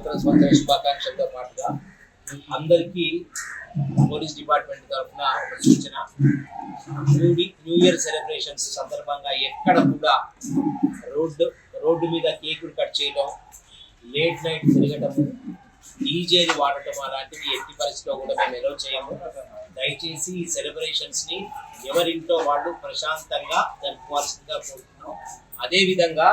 నూతన సంవత్సర శుభాకాంక్షలతో పాటుగా అందరికీ పోలీస్ డిపార్ట్మెంట్ తరఫున ఒక సూచన. న్యూ ఇయర్ సెలబ్రేషన్స్ సందర్భంగా ఎక్కడ కూడా రోడ్డు మీద కేకులు కట్ చేయడం, లేట్ నైట్ తిరగటము, డీజేలు వాడటం అలాంటివి ఎట్టి పరిస్థితిలో కూడా మేము ఎలో చేయము. దయచేసి ఈ సెలబ్రేషన్స్ని ఎవరింట్లో వాళ్ళు ప్రశాంతంగా జరుపుకోవాల్సిందిగా కోరుతున్నాం. అదేవిధంగా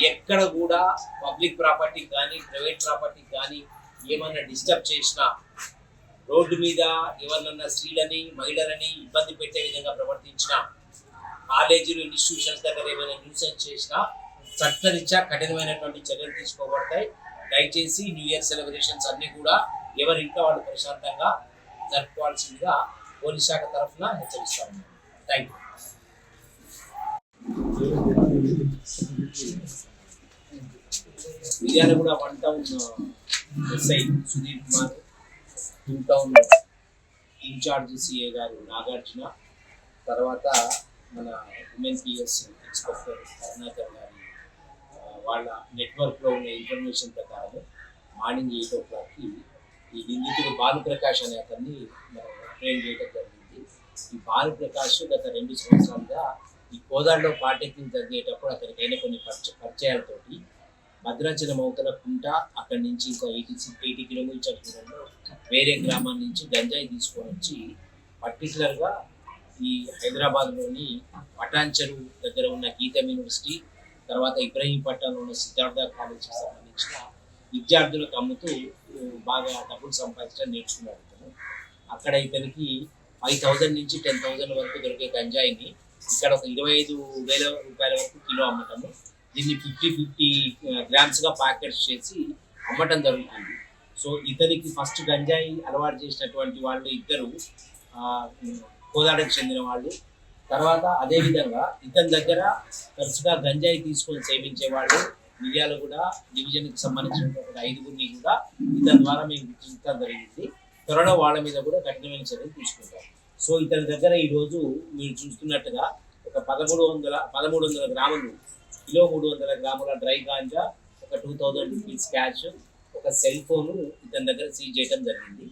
ఎక్కడ కూడా పబ్లిక్ ప్రాపర్టీకి కానీ ప్రైవేట్ ప్రాపర్టీకి కానీ ఏమన్నా డిస్టర్బ్ చేసినా, రోడ్డు మీద ఎవరినన్నా స్త్రీలని మహిళలని ఇబ్బంది పెట్టే విధంగా ప్రవర్తించినా, కాలేజీలు ఇన్స్టిట్యూషన్స్ దగ్గర ఏమైనా న్యూసెన్స్ చేసినా చట్టరీత్యా కఠినమైనటువంటి చర్యలు తీసుకోబడతాయి. దయచేసి న్యూ ఇయర్ సెలబ్రేషన్స్ అన్నీ కూడా ఎవరింట్లో వాళ్ళు ప్రశాంతంగా జరుపుకోవాల్సిందిగా పోలీస్ శాఖ తరఫున హెచ్చరిస్తాము. Thank you. Miryalaguda 1 town SI Sudhir Kumar, 2 town incharge CI గారు నాగార్జున, తర్వాత మన ఉమెన్ పిఎస్ ఇన్స్పెక్టర్ కరుణాకర్ గారి వాళ్ళ నెట్వర్క్లో ఉన్న ఇన్ఫర్మేషన్ ప్రకారం మార్నింగ్ 8 o'clockకి ఈ నిందితుడు భానుప్రకాష్ అనే అతన్ని మనం ట్రైన్ చేయడం జరిగింది. ఈ భానుప్రకాష్ గత 2 సంవత్సరాలుగా ఈ కోదాడలో పాలిటెక్నిక్ జరిగేటప్పుడు అతనికైనా కొన్ని పరిచయాలతోటి భద్రాచలం అవతల కుంట, అక్కడి నుంచి ఇంకా 80 కిలోమీటర్ల దూరంలో వేరే గ్రామాల నుంచి గంజాయి తీసుకొని వచ్చి పర్టికులర్గా ఈ హైదరాబాద్లోని పటాన్చెరు దగ్గర ఉన్న గీతం యూనివర్సిటీ, తర్వాత ఇబ్రహీంపట్నంలో ఉన్న సిద్ధార్థ కాలేజీకి సంబంధించిన విద్యార్థులకు అమ్ముతూ బాగా డబ్బులు సంపాదించడం నేర్చుకున్నాడు ఇతను. అక్కడ ఇతనికి 5,000 నుంచి 10,000 వరకు దొరికే గంజాయిని ఇక్కడ ఒక 25,000 రూపాయల వరకు కిలో అమ్మటము, దీన్ని 50 గ్రామ్స్గా ప్యాకెట్స్ చేసి అమ్మటం జరుగుతుంది. సో ఇతనికి ఫస్ట్ గంజాయి అలవాటు చేసినటువంటి వాళ్ళు ఇద్దరు కోదాడకు చెందిన వాళ్ళు. తర్వాత అదేవిధంగా ఇతని దగ్గర తరచుగా గంజాయి తీసుకొని సేవించే వాళ్ళు మిర్యాలగూడ డివిజన్కి సంబంధించిన ఒక 5గురిని కూడా ఇతని ద్వారా మేము గుర్తించడం జరిగింది. త్వరలో వాళ్ళ మీద కూడా కఠినమైన చర్యలు తీసుకుంటాం. సో ఇతని దగ్గర ఈరోజు మీరు చూస్తున్నట్టుగా ఒక 1300 గ్రాములు, కిలో 300 గ్రాముల డ్రై గాంజా, ఒక 2,000 రూపీస్ క్యాష్, ఒక సెల్ ఫోను ఇతని దగ్గర సీజ్ చేయడం జరిగింది.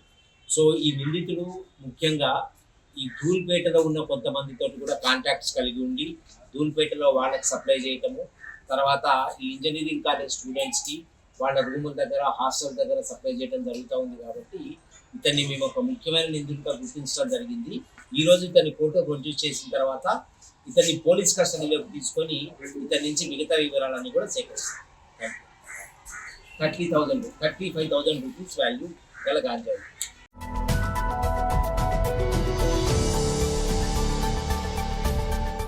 సో ఈ నిందితుడు ముఖ్యంగా ఈ ధూల్పేటలో ఉన్న కొంతమందితో కూడా కాంటాక్ట్స్ కలిగి ఉండి ధూల్పేటలో వాళ్ళకి సప్లై చేయటము, తర్వాత ఈ ఇంజనీరింగ్ కాలేజ్ స్టూడెంట్స్కి వాళ్ళ రూముల దగ్గర హాస్టల్ దగ్గర సప్లై చేయడం జరుగుతూ ఉంది. కాబట్టి ఇతన్ని మేము ఒక ముఖ్యమైన నిందితుడిగా గుర్తించడం జరిగింది. ఈరోజు ఇతన్ని ఫోటో ప్రొడ్యూస్ చేసిన తర్వాత ఇతన్ని పోలీస్ కస్టడీలోకి తీసుకొని ఇతని నుంచి మిగతా వివరాలన్నీ కూడా సేకరిస్తాం. 35,000 రూపీస్ వాల్యూ గల గాంజాయి.